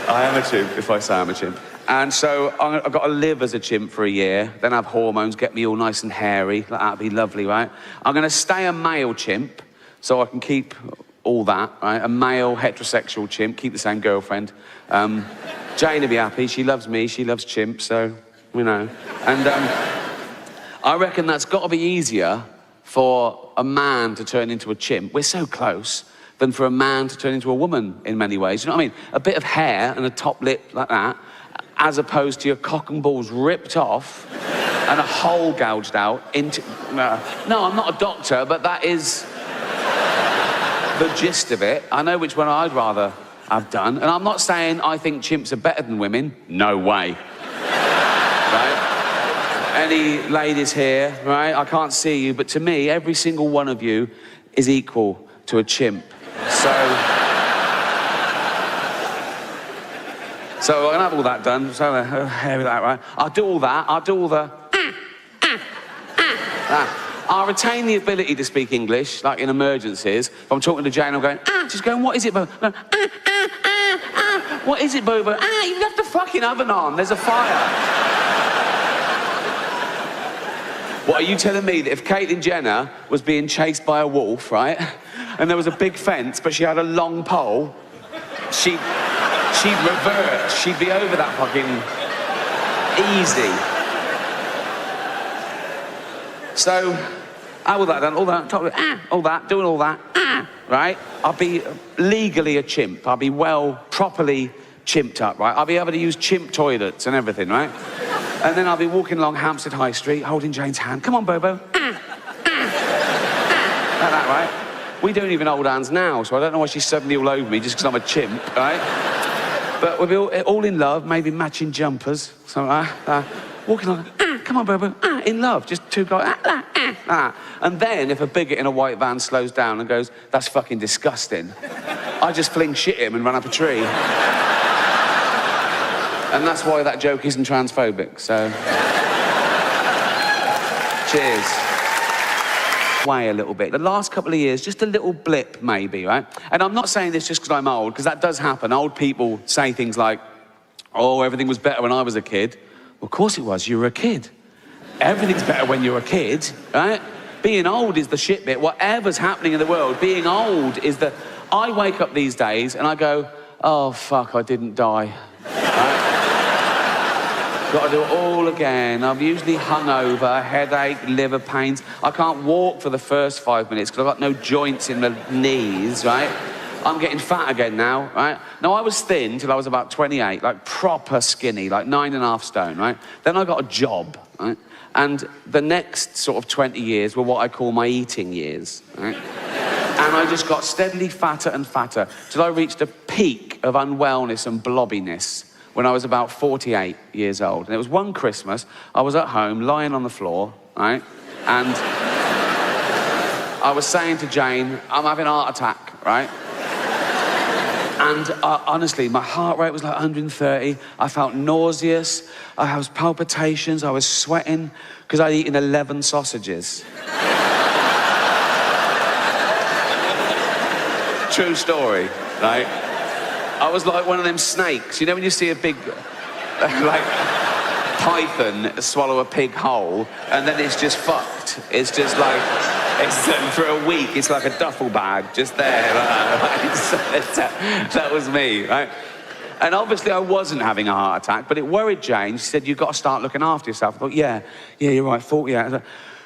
Speaker 1: I am a chimp if I say I'm a chimp. And so I've got to live as a chimp for a year, then have hormones, get me all nice and hairy. That'd be lovely, right? I'm going to stay a male chimp so I can keep all that, right? A male, heterosexual chimp, keep the same girlfriend. Jane will be happy. She loves me. She loves chimps, so, you know. And I reckon that's got to be easier for a man to turn into a chimp. We're so close. Than for a man to turn into a woman in many ways. You know what I mean? A bit of hair and a top lip like that, as opposed to your cock and balls ripped off and a hole gouged out into... No, I'm not a doctor, but that is the gist of it. I know which one I'd rather have done. And I'm not saying I think chimps are better than women. No way. Right? Any ladies here, right? I can't see you, but to me, every single one of you is equal to a chimp. So I'm gonna have all that done. So hair with that, right? I'll do all that. I'll do all the that. I'll retain the ability to speak English, like in emergencies. If I'm talking to Jane, I'm going, just going, what is it, Bo? Going, what is it, Bobo? You left the fucking oven on. There's a fire. What, are you telling me that if Caitlyn Jenner was being chased by a wolf, right? And there was a big fence, but she had a long pole, she'd revert. She'd be over that fucking easy. So, all that done, all that, all that, doing all that, right? I'll be legally a chimp. I'll be properly chimped up, right? I'll be able to use chimp toilets and everything, right? And then I'll be walking along Hampstead High Street, holding Jane's hand. Come on, Bobo. Like that, right? We don't even hold hands now, so I don't know why she's suddenly all over me just because I'm a chimp, right? But we'll be all in love, maybe matching jumpers, something like that. Walking along, come on, Bobo, in love, just two guys, And then if a bigot in a white van slows down and goes, that's fucking disgusting, I just fling shit him and run up a tree. And that's why that joke isn't transphobic, so... Cheers. Way a little bit. The last couple of years, just a little blip, maybe, right? And I'm not saying this just because I'm old, because that does happen. Old people say things like, oh, everything was better when I was a kid. Well, of course it was. You were a kid. Everything's better when you're a kid, right? Being old is the shit bit. Whatever's happening in the world, being old is the... I wake up these days and I go, oh, fuck, I didn't die. Right? Got to do it all again. I'm usually hungover, headache, liver pains. I can't walk for the first 5 minutes because I've got no joints in the knees, right? I'm getting fat again now, right? Now, I was thin till I was about 28, like proper skinny, like 9.5 stone, right? Then I got a job, right? And the next sort of 20 years were what I call my eating years, right? And I just got steadily fatter and fatter till I reached a peak of unwellness and blobbiness when I was about 48 years old. And it was one Christmas, I was at home, lying on the floor, right? And I was saying to Jane, I'm having a heart attack, right? And honestly, my heart rate was like 130. I felt nauseous. I had palpitations. I was sweating because I'd eaten 11 sausages. True story, right? I was like one of them snakes. You know when you see a big, like, python swallow a pig whole, and then it's just fucked. It's just like, for a week, it's like a duffel bag, just there. That was me, right? And obviously I wasn't having a heart attack, but it worried Jane. She said, you've got to start looking after yourself. I thought, yeah, you're right, 48.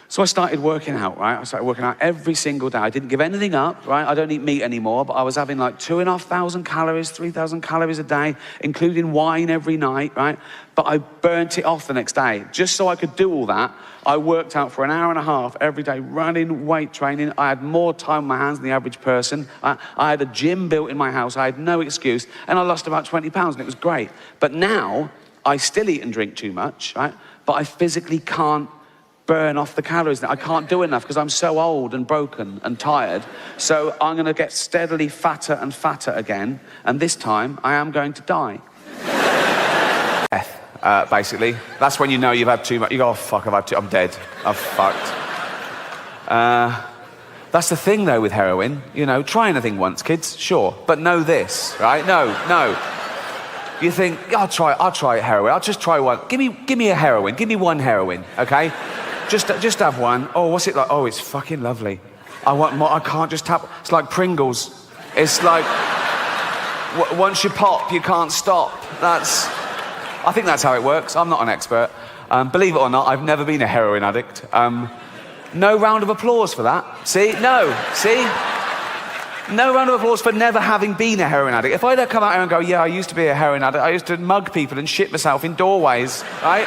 Speaker 1: So I started working out, right? I started working out every single day. I didn't give anything up, right? I don't eat meat anymore, but I was having like 2,500 calories, 3,000 calories a day, including wine every night, right? But I burnt it off the next day. Just so I could do all that, I worked out for an hour and a half every day, running, weight training. I had more time on my hands than the average person. I had a gym built in my house. I had no excuse. And I lost about 20 pounds, and it was great. But now, I still eat and drink too much, right? But I physically can't burn off the calories. I can't do enough because I'm so old and broken and tired. So I'm going to get steadily fatter and fatter again. And this time, I am going to die. Death. Basically. That's when you know you've had too much. You go, oh, fuck, I'm dead. I've fucked. That's the thing, though, with heroin. You know, try anything once, kids, sure. But know this, right? No. You think, I'll try heroin. I'll just try one. Give me a heroin. Give me one heroin, okay? Just have one. Oh, what's it like? Oh, it's fucking lovely. I want more. I can't just tap. It's like Pringles. It's like, once you pop, you can't stop. I think that's how it works. I'm not an expert. Believe it or not, I've never been a heroin addict. No round of applause for that. See? No. See? No round of applause for never having been a heroin addict. If I'd come out here and go, yeah, I used to be a heroin addict, I used to mug people and shit myself in doorways, right?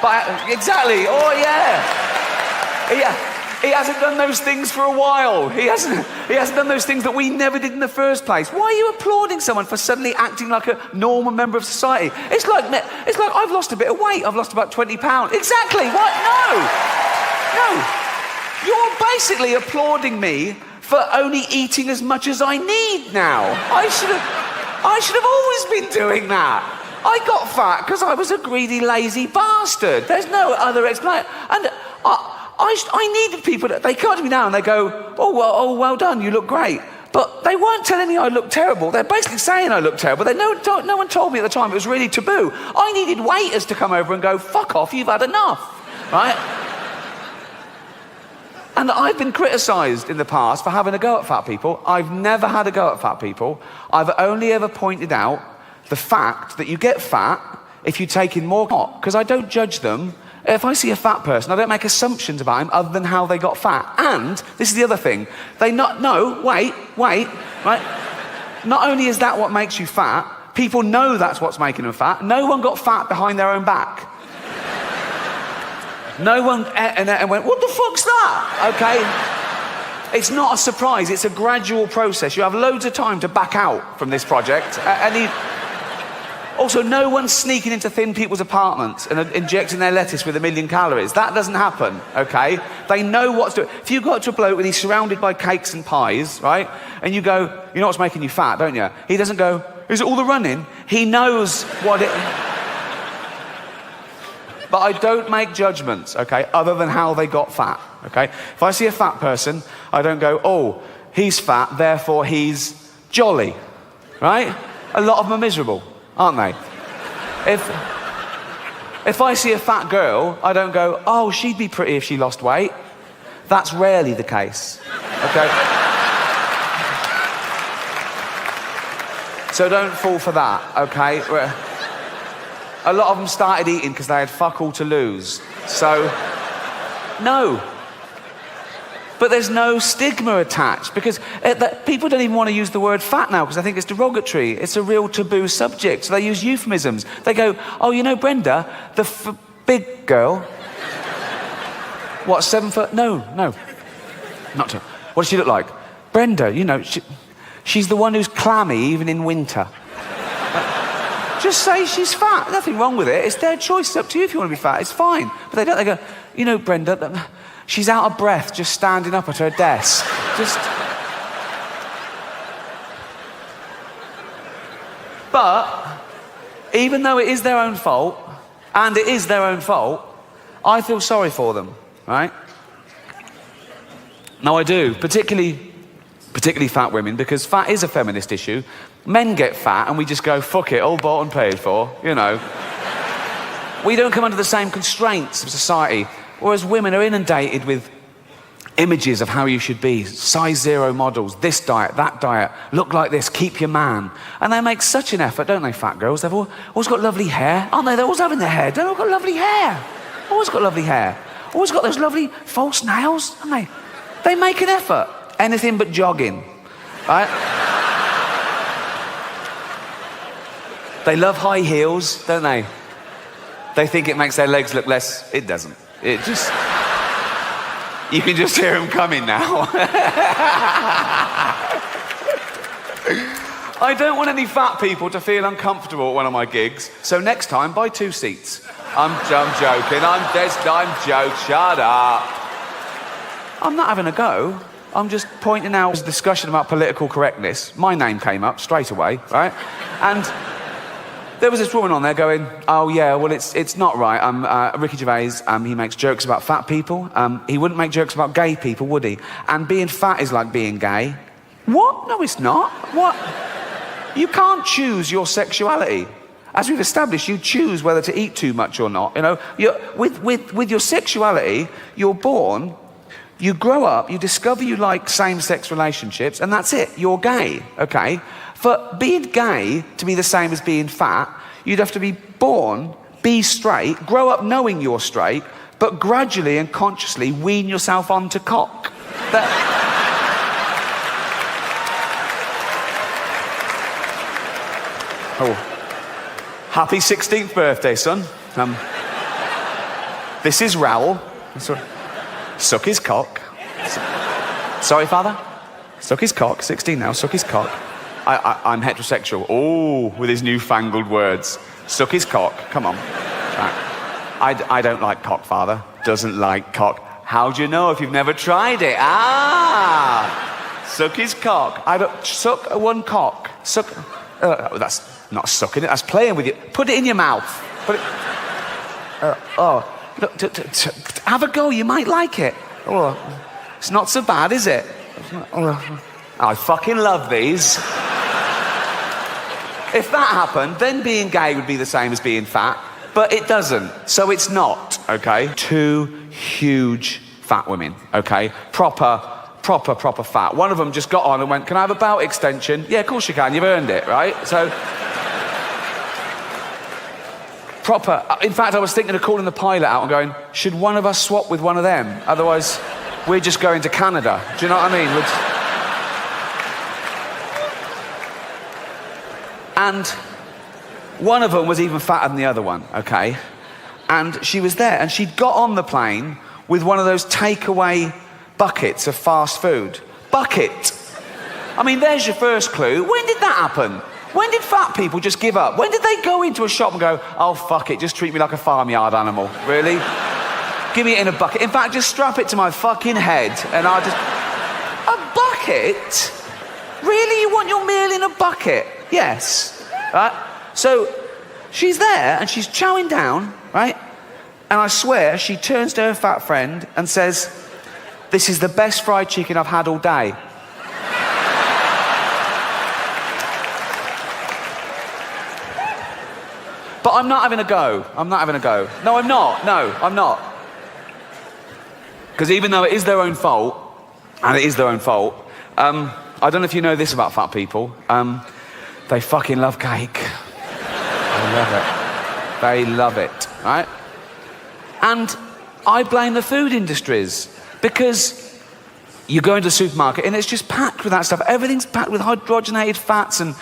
Speaker 1: But exactly. Oh, yeah. Yeah. He hasn't done those things for a while. He hasn't done those things that we never did in the first place. Why are you applauding someone for suddenly acting like a normal member of society? It's like I've lost a bit of weight. I've lost about 20 pounds. Exactly. What? No. You're basically applauding me for only eating as much as I need now. I should have always been doing that. I got fat because I was a greedy, lazy bastard. There's no other explanation. And I needed people they come up to me now and they go, oh, well done, you look great. But they weren't telling me I looked terrible. They're basically saying I looked terrible. No one told me at the time. It was really taboo. I needed waiters to come over and go, fuck off, you've had enough, right? And I've been criticised in the past for having a go at fat people. I've never had a go at fat people. I've only ever pointed out the fact that you get fat if you take in more, because I don't judge them. If I see a fat person, I don't make assumptions about him other than how they got fat. And this is the other thing. Wait, right? Not only is that what makes you fat, people know that's what's making them fat. No one got fat behind their own back. No one and went, what the fuck's that? Okay? It's not a surprise, it's a gradual process. You have loads of time to back out from this project. Also, no one's sneaking into thin people's apartments and injecting their lettuce with 1 million calories. That doesn't happen, okay? They know what's doing. If you go up to a bloke and he's surrounded by cakes and pies, right? And you go, you know what's making you fat, don't you? He doesn't go, is it all the running? He knows what it... But I don't make judgments, okay, other than how they got fat, okay? If I see a fat person, I don't go, oh, he's fat, therefore he's jolly, right? A lot of them are miserable, aren't they? If I see a fat girl, I don't go, oh, she'd be pretty if she lost weight. That's rarely the case, okay? So don't fall for that, okay? A lot of them started eating because they had fuck all to lose. So, no. But there's no stigma attached because people don't even want to use the word fat now because I think it's derogatory. It's a real taboo subject. So they use euphemisms. They go, oh, you know Brenda, the big girl. What, 7 foot? No. Not to. What does she look like? Brenda, you know, she's the one who's clammy even in winter. Just say she's fat. Nothing wrong with it. It's their choice. It's up to you if you want to be fat. It's fine. But they don't. They go, you know, Brenda, she's out of breath just standing up at her desk. But even though it is their own fault, and it is their own fault, I feel sorry for them, right? No, I do. Particularly fat women, because fat is a feminist issue. Men get fat and we just go, fuck it, all bought and paid for, you know. We don't come under the same constraints of society, whereas women are inundated with images of how you should be, size 0 models, this diet, that diet, look like this, keep your man. And they make such an effort, don't they, fat girls? They've always got lovely hair, aren't they? They're always having their hair. They've all got lovely hair. Always got lovely hair. Always got those lovely false nails, haven't they? They make an effort. Anything but jogging, right? They love high heels, don't they? They think it makes their legs look less. It doesn't. It just... You can just hear them coming now. I don't want any fat people to feel uncomfortable at one of my gigs, so next time, buy 2 seats. I'm joking. I'm joking. Shut up. I'm not having a go. I'm just pointing out a discussion about political correctness. My name came up straight away, right? And there was this woman on there going, oh yeah, well it's not right. Ricky Gervais, he makes jokes about fat people. He wouldn't make jokes about gay people, would he? And being fat is like being gay. What? No, it's not. What? You can't choose your sexuality. As we've established, you choose whether to eat too much or not. You know, with your sexuality, you're born You grow up, you discover you like same-sex relationships, and that's it. You're gay, okay? For being gay to be the same as being fat, you'd have to be born, be straight, grow up knowing you're straight, but gradually and consciously wean yourself onto cock. Oh, happy 16th birthday, son. This is Raoul. Suck his cock. Sorry, father? Suck his cock. 16 now, suck his cock. I'm heterosexual. Oh, with his newfangled words. Suck his cock. Come on. I don't like cock, father. Doesn't like cock. How do you know if you've never tried it? Suck his cock. Suck one cock. Suck. That's not sucking it. That's playing with it. Put it in your mouth. Put it. Look, have a go. You might like it. Oh, it's not so bad, is it? I fucking love these. If that happened, then being gay would be the same as being fat, but it doesn't, so it's not, okay? 2 huge fat women, okay? Proper fat. One of them just got on and went, can I have a belt extension? Yeah, of course you can, you've earned it, right? So, proper. In fact, I was thinking of calling the pilot out and going, should one of us swap with one of them? Otherwise, we're just going to Canada. Do you know what I mean? And one of them was even fatter than the other one, okay? And she was there, and she'd got on the plane with one of those takeaway buckets of fast food. Bucket! I mean, there's your first clue. When did that happen? When did fat people just give up? When did they go into a shop and go, oh, fuck it, just treat me like a farmyard animal? Really? Give me it in a bucket. In fact, just strap it to my fucking head, and I'll just... A bucket? Really? You want your meal in a bucket? Yes. Right? So, she's there, and she's chowing down, right? And I swear, she turns to her fat friend and says, this is the best fried chicken I've had all day. But I'm not having a go. I'm not having a go. No, I'm not. No, I'm not. Because even though it is their own fault, and it is their own fault, I don't know if you know this about fat people, they fucking love cake. They love it. They love it, right? And I blame the food industries, because you go into the supermarket and it's just packed with that stuff. Everything's packed with hydrogenated fats and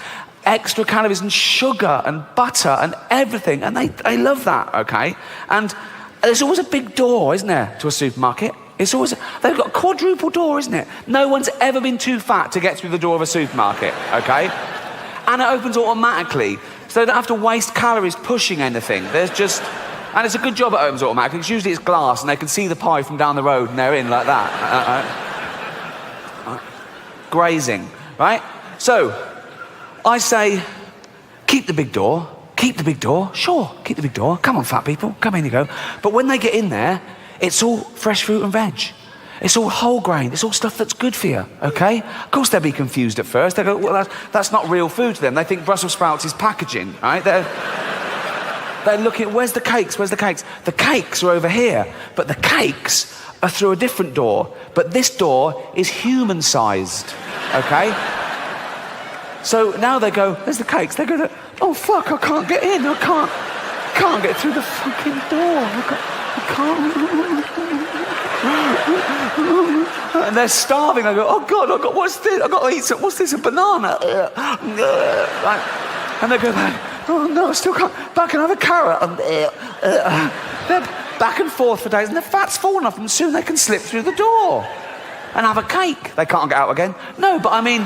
Speaker 1: extra calories and sugar and butter and everything, and they love that, okay? And there's always a big door, isn't there, to a supermarket? It's always, they've got a quadruple door, isn't it? No one's ever been too fat to get through the door of a supermarket, okay? And it opens automatically, so they don't have to waste calories pushing anything. There's just, and it's a good job it opens automatically, because usually it's glass and they can see the pie from down the road and they're in like that. Grazing, right? So, I say, keep the big door. Keep the big door. Sure, keep the big door. Come on, fat people. Come in, you go. But when they get in there, it's all fresh fruit and veg. It's all whole grain. It's all stuff that's good for you, okay? Of course, they'll be confused at first. They go, well, that's not real food to them. They think Brussels sprouts is packaging, right? They're looking, where's the cakes? Where's the cakes? The cakes are over here, but the cakes are through a different door. But this door is human-sized, okay? So now they go, there's the cakes. They go, oh, fuck, I can't get in. I can't get through the fucking door. I can't. And they're starving. I go, oh, God, what's this? I've got to eat some, what's this, a banana? Right. And they go, oh, no, I still can't. Back and have a carrot. They're back and forth for days, and the fat's fallen off them. Soon they can slip through the door and have a cake. They can't get out again. No, but I mean...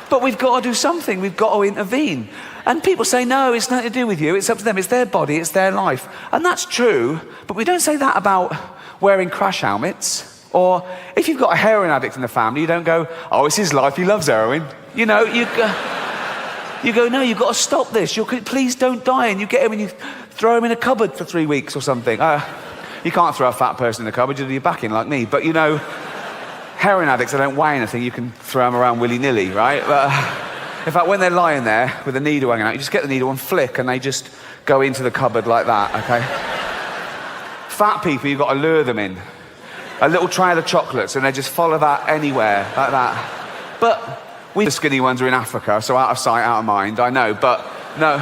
Speaker 1: But we've got to do something. We've got to intervene. And people say, no, it's nothing to do with you. It's up to them. It's their body. It's their life. And that's true. But we don't say that about wearing crash helmets. Or if you've got a heroin addict in the family, you don't go, oh, it's his life. He loves heroin. You know, you go, no, you've got to stop this. Please don't die. And you get him and you throw him in a cupboard for 3 weeks or something. You can't throw a fat person in a cupboard. You'll be back in like me. But, you know... Heroin addicts, they don't weigh anything. You can throw them around willy-nilly, right? But, in fact, when they're lying there with a needle hanging out, you just get the needle and flick, and they just go into the cupboard like that, okay? Fat people, you've got to lure them in. A little trail of chocolates, and they just follow that anywhere, like that. But the skinny ones are in Africa, so out of sight, out of mind, I know. But no,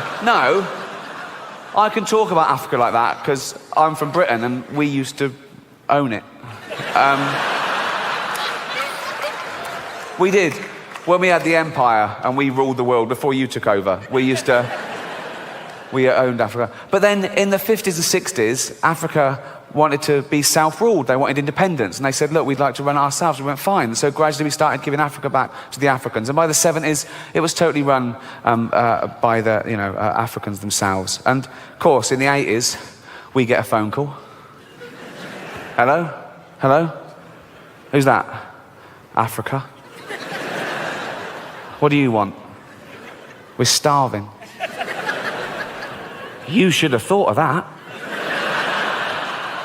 Speaker 1: I can talk about Africa like that because I'm from Britain and we used to own it. We did. When we had the empire and we ruled the world before you took over, we owned Africa. But then in the 50s and 60s, Africa wanted to be self-ruled. They wanted independence. And they said, look, we'd like to run it ourselves. We went, fine. And so gradually we started giving Africa back to the Africans. And by the 70s, it was totally run by the Africans themselves. And of course, in the 80s, we get a phone call. Hello? Hello? Who's that? Africa. What do you want? We're starving. You should have thought of that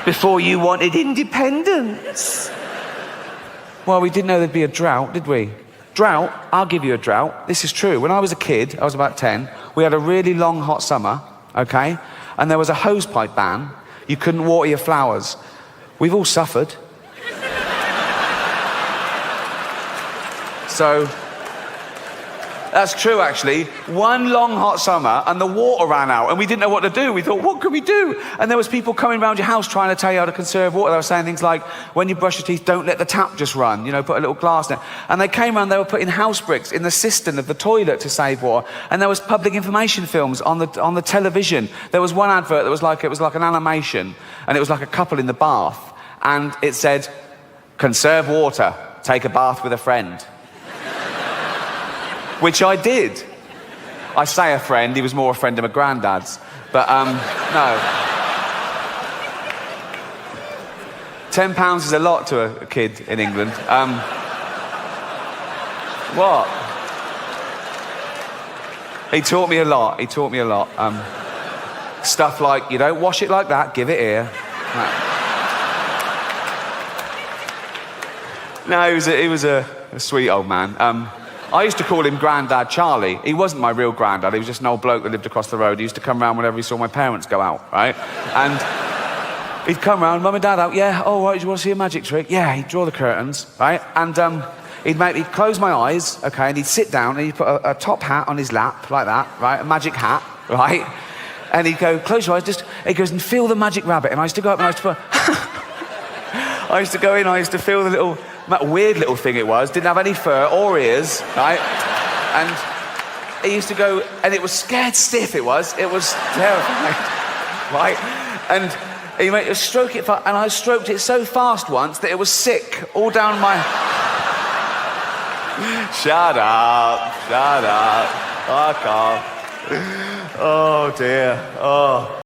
Speaker 1: before you wanted independence. Well, we didn't know there'd be a drought, did we? Drought? I'll give you a drought. This is true. When I was a kid, I was about 10, we had a really long, hot summer, okay? And there was a hosepipe ban. You couldn't water your flowers. We've all suffered. So, that's true, actually. One long hot summer and the water ran out and we didn't know what to do. We thought, what can we do? And there was people coming around your house trying to tell you how to conserve water. They were saying things like, when you brush your teeth, don't let the tap just run. You know, put a little glass in it. And they came around, they were putting house bricks in the cistern of the toilet to save water. And there was public information films on the television. There was one advert that was like, it was like an animation. And it was like a couple in the bath. And it said, conserve water, take a bath with a friend. Which I did. I say a friend, he was more a friend of my granddad's. But, no. £10 is a lot to a kid in England. What? He taught me a lot, stuff like, you don't wash it like that, give it here. No, he was a sweet old man. I used to call him Grandad Charlie. He wasn't my real granddad, he was just an old bloke that lived across the road. He used to come round whenever he saw my parents go out, right? And he'd come round, Mum and Dad out, yeah, oh, right, do you want to see a magic trick? Yeah, he'd draw the curtains, right? And he'd close my eyes, okay, and he'd sit down and he'd put a top hat on his lap, like that, right? A magic hat, right? And he'd go, close your eyes, he goes, and feel the magic rabbit. And I used to go up and I used to put, I used to go in, I used to feel the little, that weird little thing it was, didn't have any fur or ears, right? And he used to go, and it was scared stiff, it was terrifying, right? And he made stroke it, and I stroked it so fast once that it was sick, all down my... Shut up, fuck off. Oh dear, oh.